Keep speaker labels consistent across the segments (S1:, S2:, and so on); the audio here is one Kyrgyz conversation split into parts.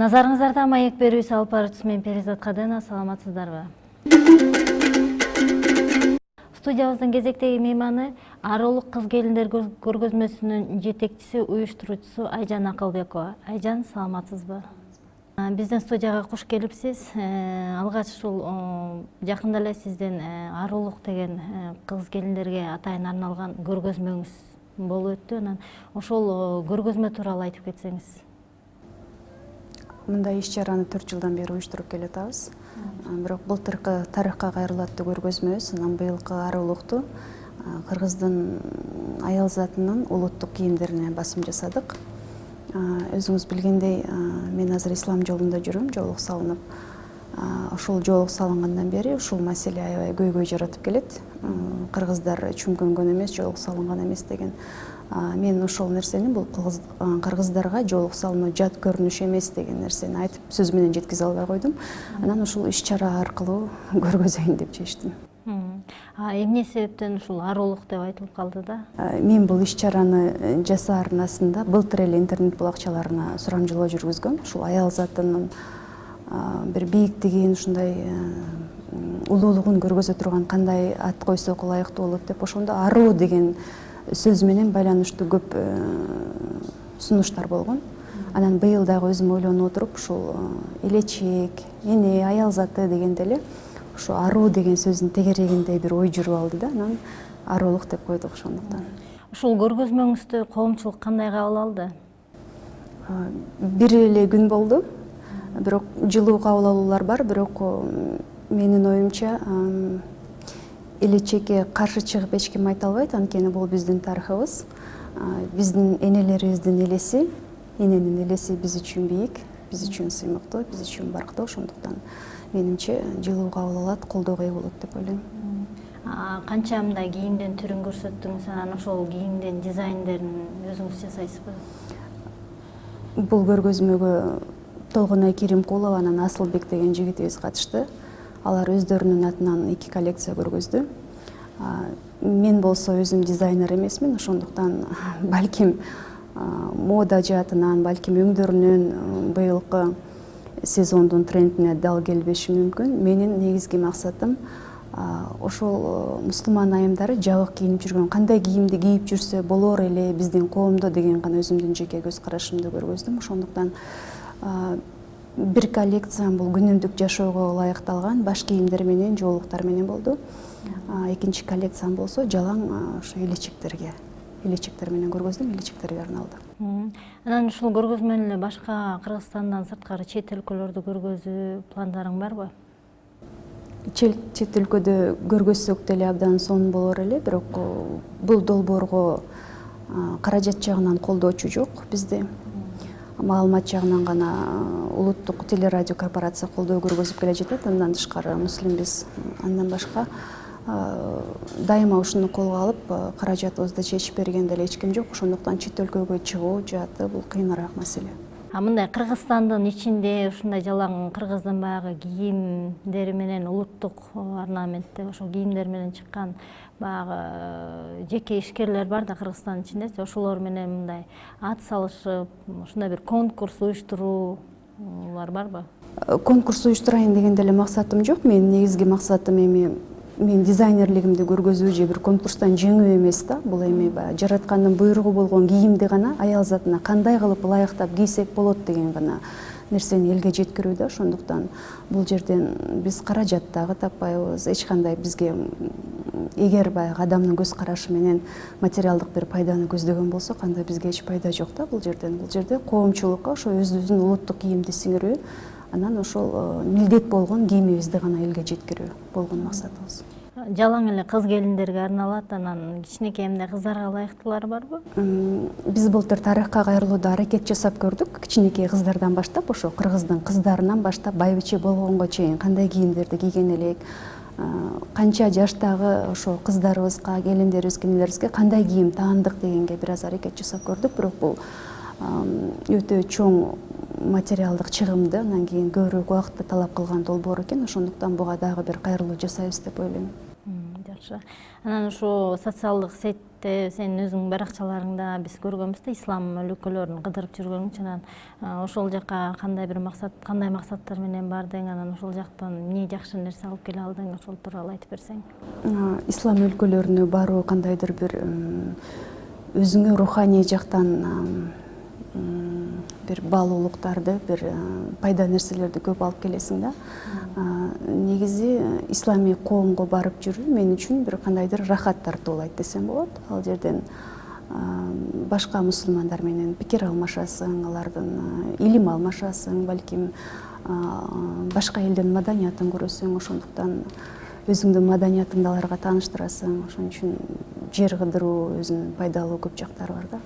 S1: Назарыңыздарда маек берүүсү алып баруучусу мен Перизат Каденова, саламатсыздарбы? Студиябыздын кезектеги мейманы арулук кыз-келиндер көргөзмөсүнүн жетекчиси, уюштуруучусу Айжан Акылбекова. Айжан, саламатсызбы? Биздин студияга куш келипсиз. Алгач ушул жакында эле сиздин арулук деген кыз-келиндерге атайын арналган көргөзмөңүз болуп өттү. Анан ошол көргөзмө тууралуу айтып кетсеңиз.
S2: Мындай иш-чараны 4 жылдан бери уюштуруп келатабыз. Бирок былтыркы тарыхка кайрылуу аттуу көргөзмөбүз, анан быйылкы арулукту кыргыздын аял затынын улуттук кийимдерине басым жасадык. Өзүңүз билгендей, мен азыр ислам жолунда жүрөм, жоолук салынып. Ошол жоолук салынгандан бери ушул маселе аябай көйгөй жаратып келет. Кыргыздар чүмгөнгөн эмес, жоолук салынган эмес деген. Мен ошол нерсени бул кыргыздарга жоолук салынуу жат көрүнүш эмес деген нерсени айтып сөз менен жеткизе албай койдум. Анан ушул иш-чара аркылуу көргөзөйүн деп чечтим.
S1: Эмне себептен ушул арулук деп айтылып калды да?
S2: Мен бул иш-чараны жасаардын астында былтыр эле интернет булакчаларына сурамжылоо жүргүзгөм. Ушул аял затынын бир бийиктигин, ушундай улуулугун көргөзө турган кандай ат койсок ылайыктуу болот деп, ошондо аруу деген сөз менен байланыштуу көп сунуштар болгон. Анан быйыл дагы өзүм ойлонуп отуруп, ушул элечек, эне, аял заты дегенде эле ушу аруу деген сөздүн тегерегинде бир ой жүрүп алды да, анан арулук деп койдук ошондуктан.
S1: Ушул көргөзмөңүздү коомчулук кандай кабыл алды?
S2: Бир эле күн болду. Бирок жылуу кабыл алуулар бар, бирок менин оюмча элечекке каршы чыгып эч ким айта албайт, анткени бул биздин тарыхыбыз. Биздин энелерибиздин элеси, эненин элеси биз үчүн бийик, биз үчүн сыймыктуу, биз үчүн барктуу. Ошондуктан менимче жылуу кабыл алат, колдоого ээ болот деп ойлойм.
S1: Канча мындай кийимдин түрүн көрсөттүңүз, анан ошол кийимдин дизайндерин өзүңүз жасайсызбы?
S2: Бул көргөзмөгө Толгонай Керимкулова анан Асылбек деген жигитибиз катышты. Алар өздөрүнүн атынан 2 коллекция көргөздү. Мен болсо өзүм дизайнер эмесмин, ошондуктан балким мода жаатынан, балким өңдөрүнүн быйылкы сезондун трендине дал келбеши мүмкүн. Менин негизги максатым ошол мусулман айымдары жабык кийинип жүргөн, кандай кийимди кийип жүрсө болор эле биздин коомдо деген гана өзүмдүн жеке көз карашымды көргөздүм. Ошондуктан бир коллекциям бул күнүмдүк жашоого ылайыкталган баш кийимдер менен, жоолуктар менен болду. Экинчи коллекциям болсо жалаң ошо элечектер менен көргөздүм, элечектерге арналды.
S1: Анан ушул көргөзмөнү эле башка Кыргызстандан сырткары чет өлкөлөрдө көргөзүү пландарың барбы?
S2: Чет өлкөдө көргөзсөк деле абдан сонун болор эле, бирок бул долбоорго каражат жагынан колдоочу жок бизде. Маалымат жагынан гана улуттук телерадио корпорация колдоо көргөзүп келе жатат. Андан тышкары Муслимбиз, андан башка дайыма ушуну колго алып каражатыбызды чечип берген деле эч ким жок. Ошондуктан чет өлкөгө чыгуу жааты бул кыйыныраак маселе.
S1: Мындай Кыргызстандын ичинде ушундай жалаң кыргыздын баягы кийимдери менен, улуттук орнаментте ошол кийимдер менен чыккан баягы жеке ишкерлер бар да Кыргызстандын ичинде. Ошолор менен мындай ат салышып, ушундай бир конкурс уюштуруулар барбы?
S2: Конкурс уюштурайын деген деле максатым жок. Менин негизги максатым эми мен дизайнерлигимди көргөзүү же бир конкурстан жеңүү эмес да. Бул эми жараткандын буйругу болгон кийимди гана аял затына кандай кылып ылайыктап кийсек болот деген гана нерсени элге жеткирүү да. Ошондуктан бул жерден биз каражат дагы таппайбыз. Эч кандай бизге эгер баягы адамдын көз карашы менен материалдык бир пайданы көздөгөн болсок, анда бизге эч пайда жок да бул жерден. Бул жерде коомчулукка ошо өзүбүздүн улуттук кийимди сиңирүү, анан ошол милдет болгон кийимибизди гана элге жеткирүү болгон максатыбыз.
S1: Жалаң эле кыз-келиндерге арналат, анан кичинекей мындай кыздарга ылайыктуулары барбы?
S2: Биз былтыр тарыхка кайрылууда аракет жасап көрдүк. Кичинекей кыздардан баштап, ошо кыргыздын кыздарынан баштап байбиче болгонго чейин кандай кийимдерди кийген элек, канча жаштагы ошо кыздарыбызга, келиндерибизге, энелерибизге кандай кийим таандык дегенге бир аз аракет жасап көрдүк. Бирок бул өтө чоң материалдык чыгымды, анан кийин көбүрөөк убакытты талап кылган долбоор экен. Ошондуктан буга дагы бир кайрылуу жасайбыз деп ойлойм.
S1: жакшы. Анан ошо социалдык сетте сенин өзүңдүн баракчаларыңда биз көргөнбүз да ислам өлкөлөрүн кыдырып жүргөнүңчү. Анан ошол жака кандай максаттар менен бардың, анан ошол жактан эмне жакшы нерсе алып келе алдың, ошол тууралуу айтып берсең.
S2: Ислам өлкөлөрүнө баруу кандайдыр бир өзүңө руханий жактан бир баалуулуктарды, бир пайда нерселерди көп алып келесиң да. Негизи исламий коомго барып жүрүү мен үчүн бир кандайдыр рахат тартуулайт десем болот. Ал жерден башка мусулмандар менен пикир алмашасың, алардын илим алмашасың, балким башка элдин маданиятын көрөсүң, ошондуктан өзүңдүн маданиятыңды аларга тааныштырасың. Ошон үчүн жер кыдыруу өзүнүн пайдалуу көп жактары бар да.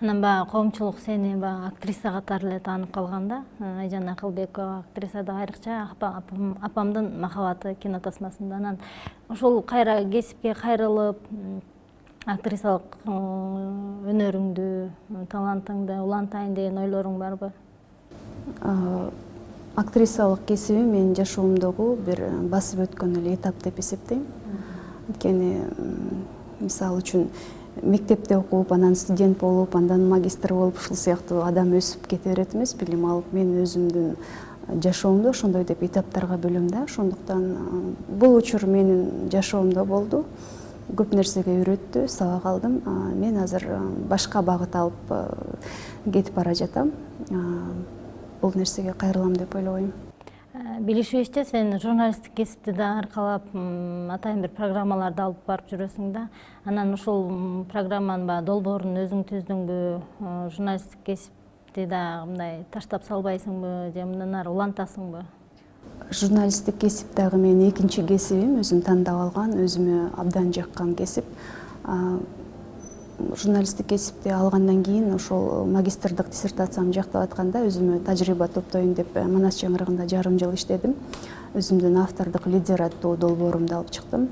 S1: Анан баягы коомчулук сени баягы актриса катары эле таанып калган да. Айжан Акылбекова актрисада айрыкча апамдын махабаты кино тасмасында. Анан ошол кайра кесипке кайрылып, актрисалык өнөрүңдү, талантыңды улантайын деген ойлоруң барбы?
S2: Актрисалык кесибим менин жашоомдогу бир басып өткөн эле этап деп эсептейм. Анткени мисалы үчүн мектепте окуп, анан студент болуп, андан магистр болуп, ушул сыяктуу адам өсүп кете берет эмес, билим алып. Мен өзүмдүн жашоомду ошондой деп этаптарга бөлөм да. Ошондуктан бул учур менин жашоомдо болду. Көп нерсеге үйрөттү, сабак алдым. Мен азыр башка багыт алып кетип бара жатам. Бул нерсеге кайрылам деп ойлобойм.
S1: Билишибизче, сен журналисттик кесипти да аркалап, атайын бир программаларды алып барып жүрөсүң да. Анан ушул программанын долбоорун өзүң түздүңбү? Журналисттик кесипти да мындай таштап салбайсыңбы же мындан ары улантасыңбы?
S2: Журналисттик кесип дагы менин экинчи кесибим, өзүм тандап алган, өзүмө абдан жаккан кесип. Журналисттик кесипти алгандан кийин ошол магистрдык диссертациямды жактап атканда өзүмө тажрыйба топтойм деп Манас чаңырыгында жарым жыл иштедим. Өзүмдүн автордук лидер аттуу долбоорумду алып чыктым.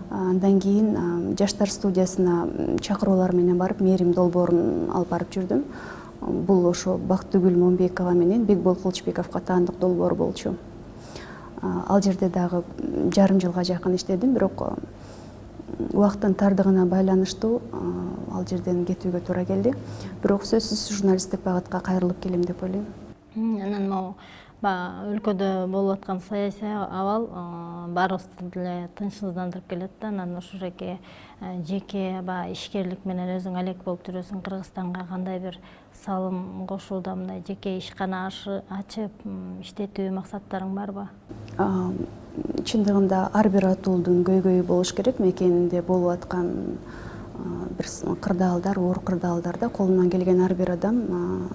S2: Андан кийин жаштар студиясына чакыруулар менен барып, Мээрим долбоорун алып барып жүрдүм. Бул ошо Бактыгүл Момбекова менен Бекбол Кылычбековго таандык долбоор болчу. Ал жерде дагы жарым жылга жакын иштедим, бирок убакыттын тардыгына байланыштуу ал жерден кетүүгө туура келди. Бирок сөзсүз журналисттик багытка кайрылып келем деп ойлойм.
S1: Анан могу өлкөдө болуп аткан саясий абал баарыбызды деле тынчсыздандырып келет да. Анан ушул жеке ишкерлик менен өзүң алек болуп жүрөсүң. Кыргызстанга кандай бир салым кошууда, мындай жеке ишкана ачып иштетүү максаттарың барбы?
S2: Чындыгында ар бир атуулдун көйгөйү болуш керек. Мекенинде болуп аткан бир кырдаалдар, оор кырдаалдарда колунан келген ар бир адам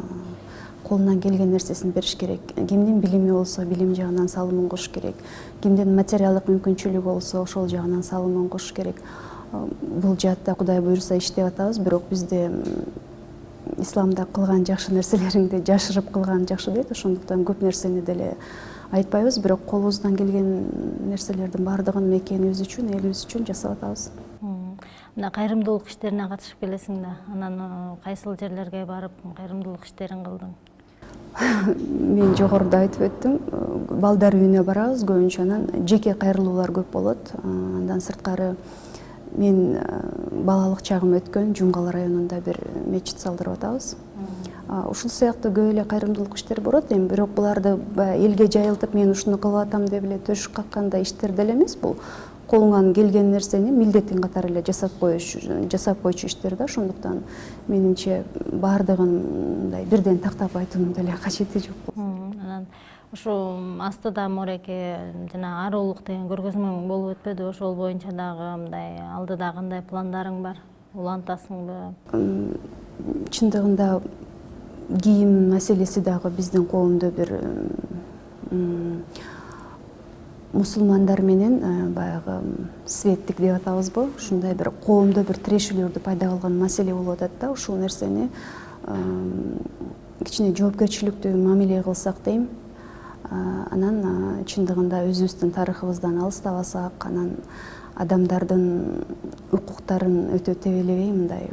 S2: колунан келген нерсесин бериш керек. Кимдин билими болсо, билим жагынан салымын кошуш керек. Кимдин материалдык мүмкүнчүлүгү болсо, ошол жагынан салымын кошуш керек. Бул жаатта Кудай буйрса иштеп атабыз, бирок бизде исламда кылган жакшы нерселериңди жашырып кылган жакшы дейт. Ошондуктан көп нерсени деле айтпайбыз, бирок колубуздан келген нерселердин баардыгын мекенибиз үчүн, элибиз үчүн жасап атабыз.
S1: Мына кайрымдуулук иштерине катышып келесиң да. Анан кайсыл жерлерге барып кайрымдуулук иштерин кылдың?
S2: Мен жогоруда айтып өттүм, балдар үйүнө барабыз көбүнчө, анан жеке кайрылуулар көп болот. Андан сырткары мен балалык чагым өткөн Жумгал районунда бир мечит салдырып атабыз. Ушул сыяктуу көп эле кайрымдуулук иштер болот. Эми бирок буларды элге жайылтып, мен ушуну кылып атам деп эле төшүк каккандай иштер деле эмес. Бул колуңан келген нерсени милдетиң катары эле жасап койчу иштер да. Ошондуктан менимче баардыгын мындай бирден тактап айтуунун деле кажети жок.
S1: Анан ушу астыда Мореке жана арулук деген көргөзмөң болуп өтпөдү? Ошол боюнча дагы мындай алдыда кандай пландарың бар? Улантасыңбы?
S2: Чындыгында кийим маселеси дагы биздин коомдо бир мусулмандар менен баягы светтик деп атабызбы, ушундай бир коомдо бир тирешүүлөрдү пайда кылган маселе болуп атат да. Ушул нерсени кичине жоопкерчиликтүү мамиле кылсак дейм. Анан чындыгында өзүбүздүн тарыхыбыздан алыстабасак, анан адамдардын укуктарын өтө тебелебей, мындай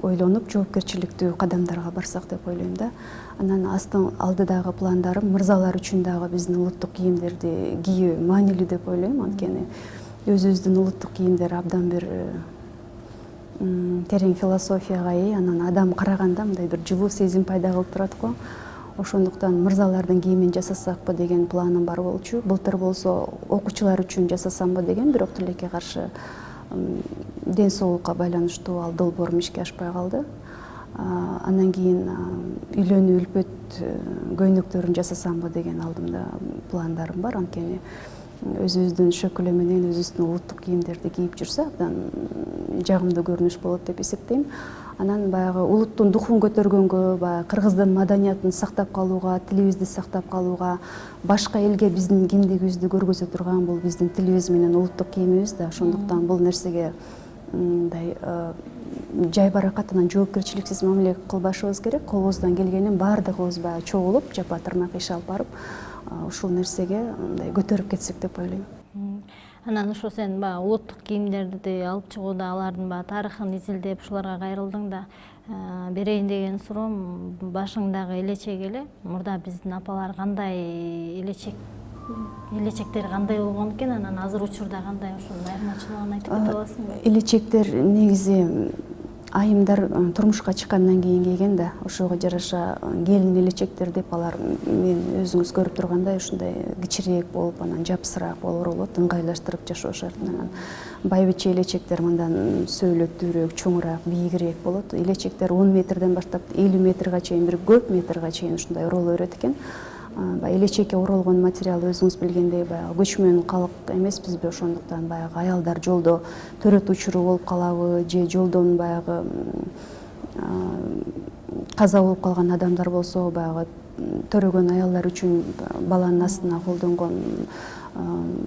S2: ойлонуп жоопкерчиликтүү кадамдарга барсак деп ойлойм да. Анан алдыдагы пландарым мырзалар үчүн дагы биздин улуттук кийимдерди кийүү маанилүү деп ойлойм. Анткени өзүбүздүн улуттук кийимдер абдан бир терең философияга ээ, анан адам караганда мындай бир жылуу сезим пайда кылып турат го. Ошондуктан мырзалардын кийимин жасасакпы деген планым бар болчу. Былтыр болсо окуучулар үчүн жасасамбы деген, бирок тилекке каршы ден соолукка байланыштуу ал долбоорум ишке ашпай калды. Андан кийин үйлөнүү үлпөт көйнөктөрүн жасасамбы деген алдымда пландарым бар. Анткени өзүбүздүн шөкөлө менен өзүбүздүн улуттук кийимдерди кийип жүрсө абдан жагымдуу көрүнүш болот деп эсептейм. Анан баягы улуттун духун көтөргөнгө, баягы кыргыздын маданиятын сактап калууга, тилибизди сактап калууга, башка элге биздин кимдигибизди көргөзө турган бул биздин тилибиз менен улуттук кийимибиз да. Ошондуктан бул нерсеге мындай жай баракат анан жоопкерчиликсиз мамиле кылбашыбыз керек. Колубуздан келгенин баардыгыбыз баягы чогулуп, жапа тырнак иш алып барып, ушул нерсеге мындай көтөрүп кетсек деп ойлойм.
S1: Анан ошо сен баягы улуттук кийимдерди алып чыгууда алардын баягы тарыхын изилдеп ушуларга кайрылдың да. Берейин деген суроом, башыңдагы элечек эле. Мурда биздин апалар кандай элечектери кандай болгон экен, анан азыр учурда кандай, ошонун айырмачылыгын айтып кете аласыңбы?
S2: Элечектер негизи айымдар турмушка чыккандан кийин кийген да. Ошого жараша келин элечектер деп, алар мен өзүңүз көрүп тургандай ушундай кичирээк болуп, анан жапсыраак болуп болот, ыңгайлаштырып жашоошат. Анан байбиче элечектер мындан сөөлөттүүрөөк, чоңураак, бийигирээк болот. Элечектер 10 метрден баштап 50 метрге чейин, бир көп метрге чейин ушундай ороло берет экен. Элечекке оролгон материал өзүңүз билгендей баягы көчмөн калк эмеспизби, ошондуктан баягы аялдар жолдо төрөт учуру болуп калабы, же жолдон баягы каза болуп калган адамдар болсо, баягы төрөгөн аялдар үчүн баланын астына колдонгон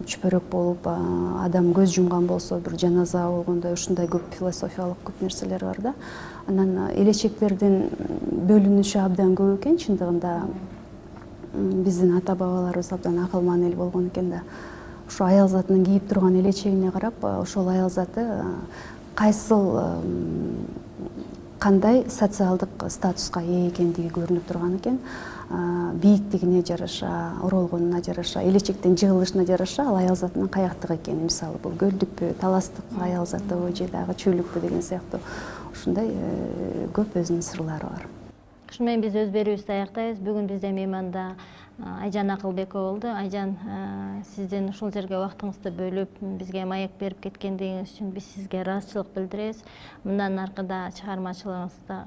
S2: чүпөрөк болуп, адам көз жумган болсо, бир жаназа болгондой, ушундай көп философиялык көп нерселер бар да. Анан элечектердин бөлүнүшү абдан көп экен. Чындыгында биздин ата бабаларыбыз абдан акылман эл болгон экен да. Ошо аял затынын кийип турган элечегине карап, ошол аял заты кайсыл кандай социалдык статуска ээ экендиги көрүнүп турган экен. Бийиктигине жараша, оролгонуна жараша, элечектин жыгылышына жараша ал аял затынын каяктык экени, мисалы бул көлдүкпү, таластык аял затыбы же дагы чүйлүкпү деген сыяктуу ушундай көп өзүнүн сырлары бар.
S1: Ушун менен биз өз берүүбүздү аяктайбыз. Бүгүн бизде мейманда Айжан Акылбекова болду. Айжан, сиздин ушул жерге убактыңызды бөлүп, бизге маек берип кеткендигиңиз үчүн биз сизге ыраазычылык билдиребиз. Мындан аркыда чыгармачылыгыңызда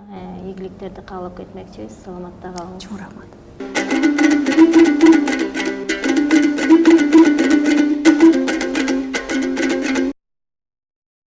S1: ийгиликтерди каалап кетмекчибиз. Саламатта калыңыз.
S2: Чоң рахмат.